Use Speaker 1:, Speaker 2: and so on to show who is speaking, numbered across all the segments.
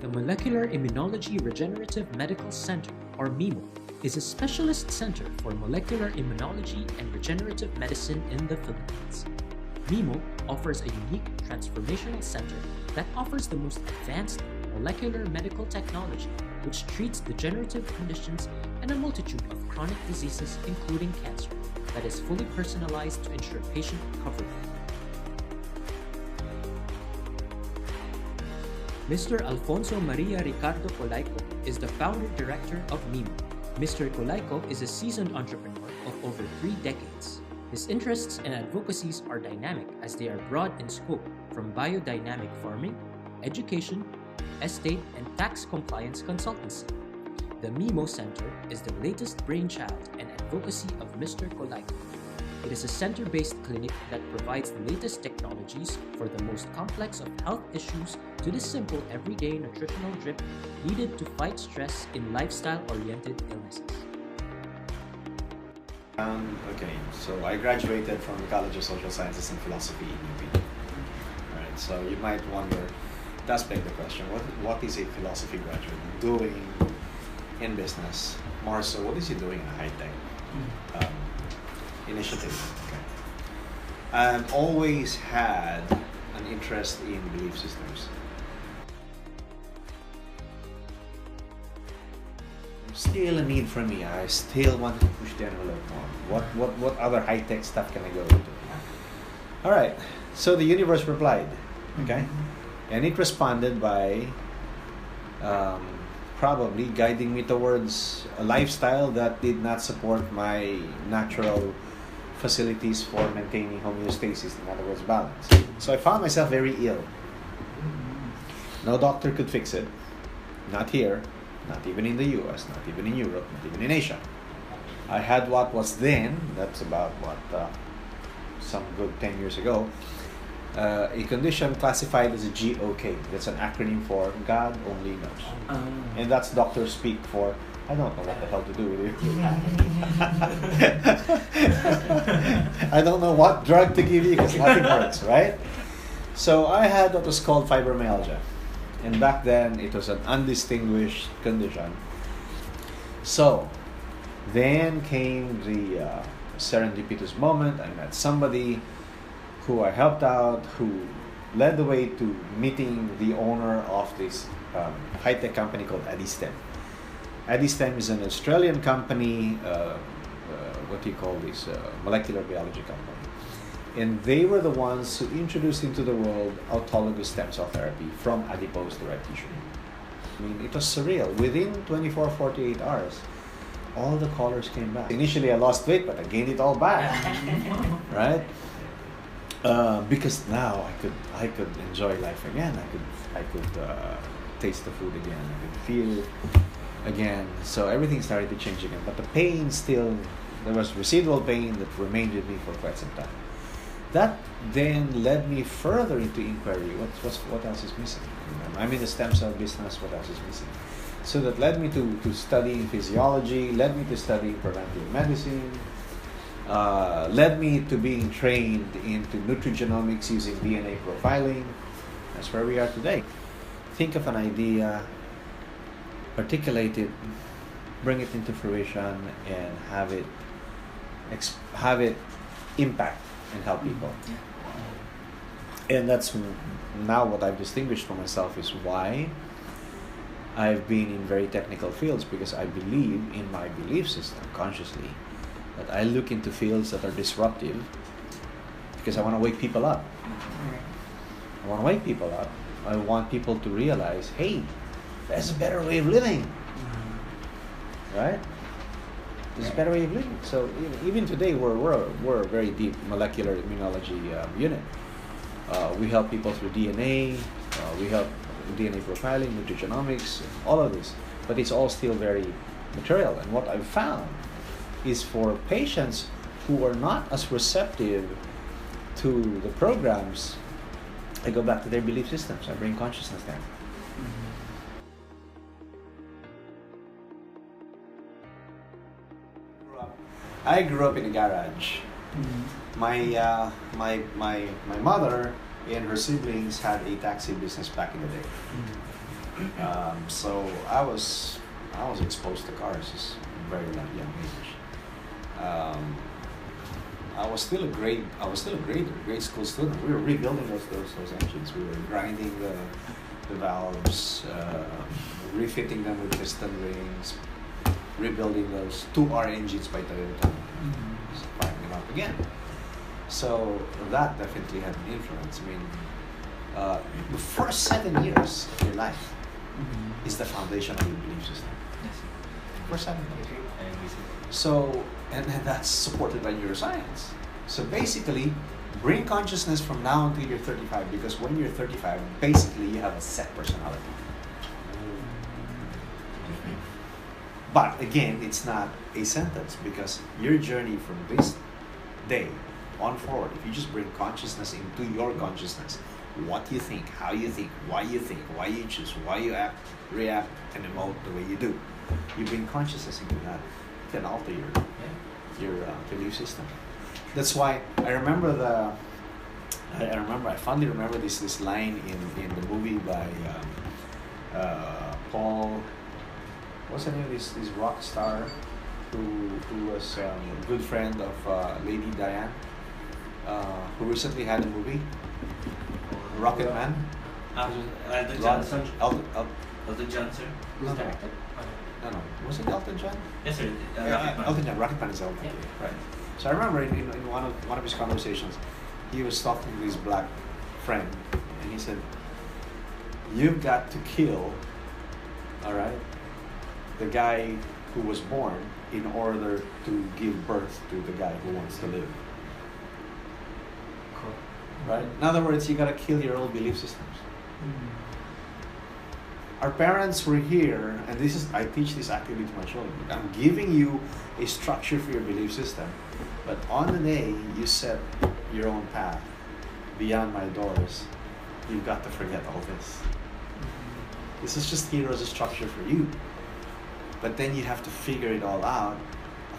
Speaker 1: The Molecular Immunology Regenerative Medical Center, or MIMO, is a specialist center for molecular immunology and regenerative medicine in the Philippines. MIMO offers a unique transformational center that offers the most advanced molecular medical technology which treats degenerative conditions and a multitude of chronic diseases including cancer that is fully personalized to ensure patient recovery. Mr. Alfonso Maria Ricardo Colaico is the founder director of MIMO. Mr. Colaico is a seasoned entrepreneur of over 3 decades. His interests and advocacies are dynamic as they are broad in scope, from biodynamic farming, education, estate, and tax compliance consultancy. The MIMO Center is the latest brainchild and advocacy of Mr. Colaico. It is a center-based clinic that provides the latest technologies for the most complex of health issues to the simple everyday nutritional drip needed to fight stress in lifestyle-oriented illnesses.
Speaker 2: Okay, so I graduated from the College of Social Sciences and Philosophy in UP. Alright, so you might wonder, that's beg the question, what is a philosophy graduate doing in business? More so, what is he doing in a high-tech initiative? Okay. I've always had an interest in belief systems. Still a need for me. I still want to push the envelope more. What other high-tech stuff can I go into? All right. So the universe replied, okay, and it responded by probably guiding me towards a lifestyle that did not support my natural facilities for maintaining homeostasis, in other words, balance. So I found myself very ill. No doctor could fix it. Not here, not even in the US, not even in Europe, not even in Asia. I had what was then, that's about some good 10 years ago, a condition classified as a GOK. That's an acronym for God Only Knows. And that's doctor speak for, I don't know what the hell to do with you. I don't know what drug to give you because nothing works, right? So I had what was called fibromyalgia. And back then, it was an undistinguished condition. So then came the serendipitous moment. I met somebody who I helped out, who led the way to meeting the owner of this high-tech company called Adistem. Adistem is an Australian company, molecular biology company. And they were the ones who introduced into the world autologous stem cell therapy from adipose-derived tissue. I mean, it was surreal. Within 24, 48 hours, all the colors came back. Initially, I lost weight, but I gained it all back, right? Because now I could enjoy life again. I could taste the food again. I could feel again. So everything started to change again. But the pain still, there was residual pain that remained with me for quite some time. That then led me further into inquiry. What else is missing? I'm in the stem cell business. What else is missing? So that led me to studying physiology, led me to studying preventive medicine, led me to being trained into nutrigenomics using DNA profiling. That's where we are today. Think of an idea, articulate it, bring it into fruition, and have it impact and help people. And that's now what I've distinguished for myself is why I've been in very technical fields, because I believe in my belief system consciously that I look into fields that are disruptive because I want to wake people up. I want to wake people up. I want people to realize, hey, there's a better way of living. Right? There's a better way of living. So even today, we're a very deep molecular immunology unit. We help people through DNA. We help DNA profiling, nutrigenomics, all of this. But it's all still very material. And what I've found is for patients who are not as receptive to the programs, I go back to their belief systems. I bring consciousness there. I grew up in a garage. My mother and her siblings had a taxi business back in the day. So I was exposed to cars at a very young age. I was still a grade school student. We were rebuilding those engines. We were grinding the valves, refitting them with piston rings, rebuilding those 2R engines by Toyota, firing them up again. So that definitely had an influence. I mean, the first 7 years of your life is the foundation of your belief system.
Speaker 3: Yes.
Speaker 2: First 7 years.
Speaker 3: I agree.
Speaker 2: So, and that's supported by neuroscience. So basically, bring consciousness from now until you're 35, because when you're 35, basically you have a set personality. But again, it's not a sentence, because your journey from this day on forward, if you just bring consciousness into your consciousness, what you think, how you think, why you choose, why you act, react, and emote the way you do, you bring consciousness into that, you can alter your belief system. That's why I fondly remember this line in the movie by Paul. What's the name of this rock star who was a good friend of Lady Diane, who recently had a movie, Rocket Man.
Speaker 3: Elton Johnson.
Speaker 2: Elton
Speaker 3: Johnson.
Speaker 1: Who's directed?
Speaker 2: No. Was it Elton John?
Speaker 3: Yes, sir.
Speaker 2: Elton John. Rocket Man is Elton.
Speaker 1: Yeah.
Speaker 2: Right. So I remember in one of his conversations, he was talking to his black friend, and he said, "You've got to kill, all right, the guy who was born in order to give birth to the guy who wants to live."
Speaker 1: Cool.
Speaker 2: Right? In other words, you gotta kill your old belief systems. Our parents were here, and I teach this actively to my children. I'm giving you a structure for your belief system, but on the day you set your own path beyond my doors, you've got to forget all this. This is just here as a structure for you, but then you have to figure it all out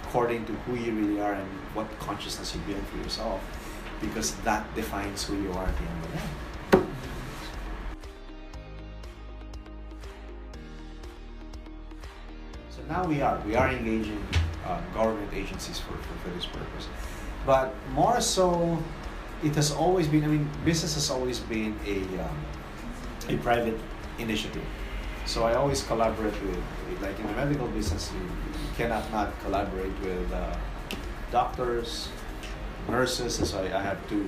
Speaker 2: according to who you really are and what consciousness you build for yourself, because that defines who you are at the end of the day. So now we are engaging government agencies for this purpose, but more so, it has always been. I mean, business has always been a private initiative. So I always collaborate with, like in the medical business, you cannot not collaborate with doctors, nurses. So I have two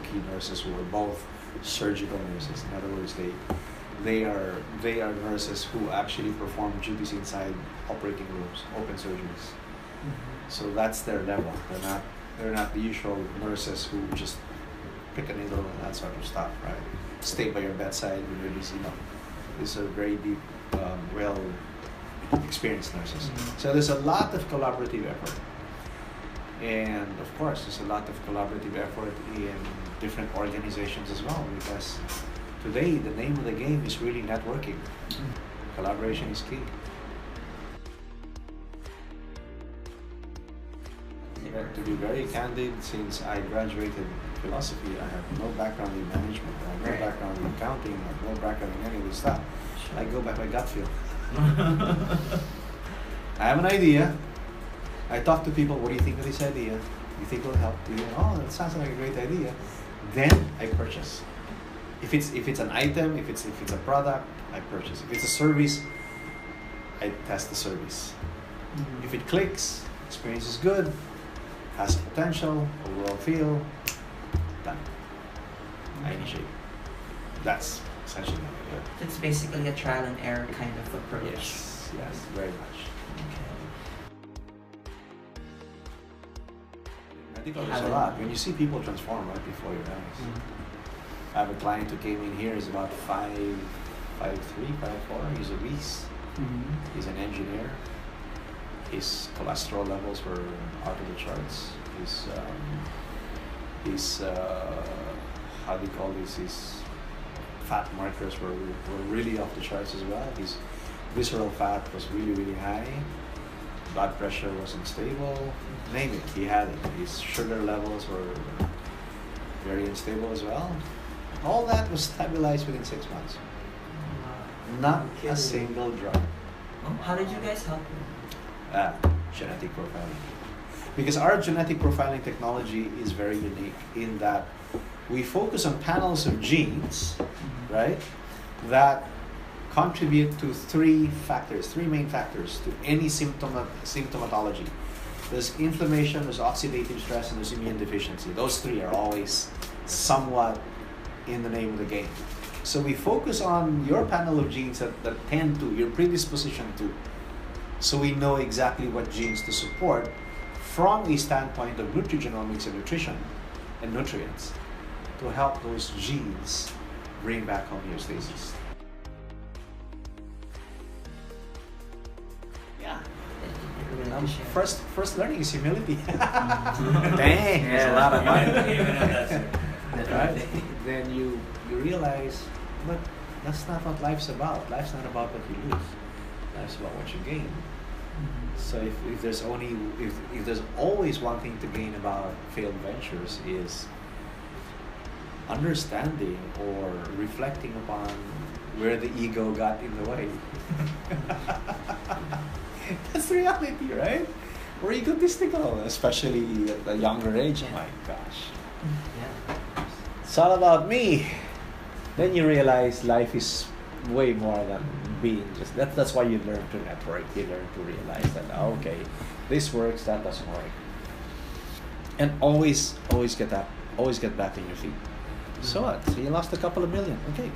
Speaker 2: key nurses who are both surgical nurses. In other words, they are nurses who actually perform duties inside operating rooms, open surgeries. So that's their level. They're not the usual nurses who just pick a needle and that sort of stuff, right? Stay by your bedside when you're busy. No, these are very deep, well experienced nurses. So there's a lot of collaborative effort, and of course there's a lot of collaborative effort in different organizations as well, because today the name of the game is really networking. Collaboration is key. To be very candid, since I graduated philosophy, I have no background in management, I have no background in accounting, I have no background in any of this stuff. I go by my gut feel. I have an idea. I talk to people, what do you think of this idea? You think it'll help? You think, oh, that sounds like a great idea. Then I purchase. If it's an item, if it's a product, I purchase. If it's a service, I test the service. If it clicks, experience is good, has potential, overall feel, done. I initiate. That's essentially what I do.
Speaker 4: It's basically a trial and error kind of approach.
Speaker 2: Yes, very much. Medical is a lot. When you see people transform right before your eyes. I have a client who came in here, is about 5'3", 5'4". He's obese. He's an engineer. His cholesterol levels were out of the charts. His how do you call this? His fat markers were really off the charts as well. His visceral fat was really high. Blood pressure wasn't stable. Name it, he had it. His sugar levels were very unstable as well. All that was stabilized within 6 months. Not a single drop.
Speaker 4: How did you guys help him?
Speaker 2: Genetic profiling. Because our genetic profiling technology is very unique in that we focus on panels of genes, right, that contribute to three main factors to any symptomatology. There's inflammation, there's oxidative stress, and there's immune deficiency. Those three are always somewhat in the name of the game. So we focus on your panel of genes that tend to, your predisposition to, so we know exactly what genes to support from a standpoint of nutrigenomics and nutrition and nutrients to help those genes bring back homeostasis. Yeah. First learning is humility. Dang, there's a lot of fun. Right? Then you realize, but that's not what life's about. Life's not about what you lose. Life's about what you gain. So if there's always one thing to gain about failed ventures is understanding or reflecting upon where the ego got in the way. That's the reality, right? We're egotistical, especially at a younger age. Oh my gosh.
Speaker 4: Yeah.
Speaker 2: It's all about me. Then you realize life is way more than being just that's why you learn to network. You learn to realize that okay, this works, that doesn't work. And always get up, always get back on your feet. So what? So you lost a couple of million. Okay.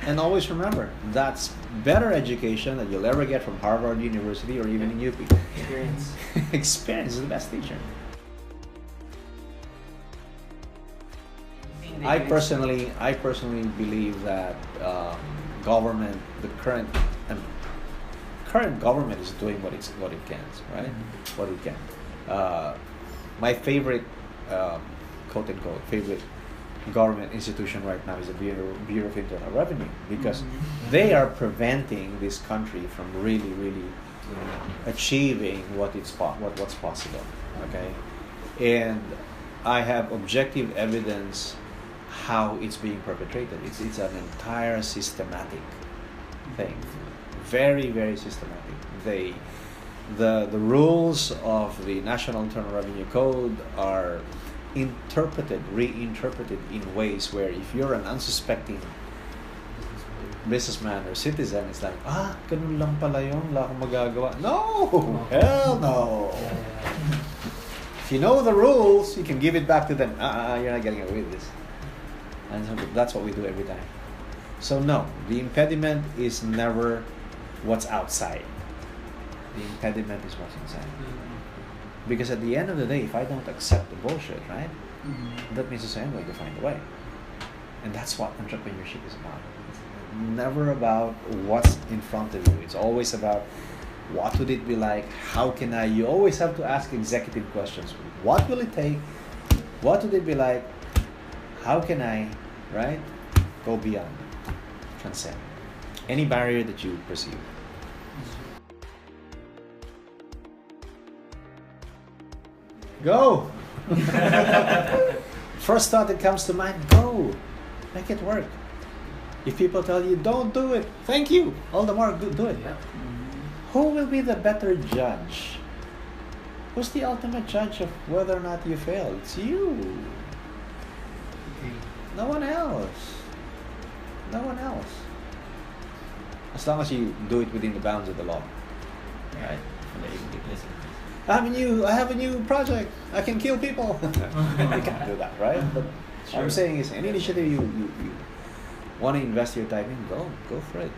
Speaker 2: And always remember, that's better education that you'll ever get from Harvard University or even in UP.
Speaker 4: Experience.
Speaker 2: Experience is the best teacher. I personally believe that government, the current government is doing what it can, right? What it can. My favorite, quote unquote, favorite government institution right now is the Bureau of Internal Revenue, because they are preventing this country from really achieving what's possible. Okay, and I have objective evidence how it's being perpetrated. It's an entire systematic thing, very systematic. The rules of the National Internal Revenue Code are reinterpreted in ways where if you're an unsuspecting businessman or citizen, it's like, ganun lang pala yun, wala akong magagawa. No! Hell no! If you know the rules, you can give it back to them. You're not getting away with this. And so that's what we do every time. So no, the impediment is never what's outside. The impediment is what's inside. Because at the end of the day, if I don't accept the bullshit, right, that means to say I'm going to find a way. And that's what entrepreneurship is about. It's never about what's in front of you. It's always about what would it be like? How can I? You always have to ask executive questions. What will it take? What would it be like? How can I, right, go beyond, transcend any barrier that you perceive? Go! First thought that comes to mind, go! Make it work. If people tell you, don't do it, thank you! All the more, do it.
Speaker 1: Yeah.
Speaker 2: Who will be the better judge? Who's the ultimate judge of whether or not you fail? It's you. No one else. No one else. As long as you do it within the bounds of the law. Right? I have a new project. I can kill people. You can't do that, right? But what I'm saying is, any initiative you want to invest your time in, go for it.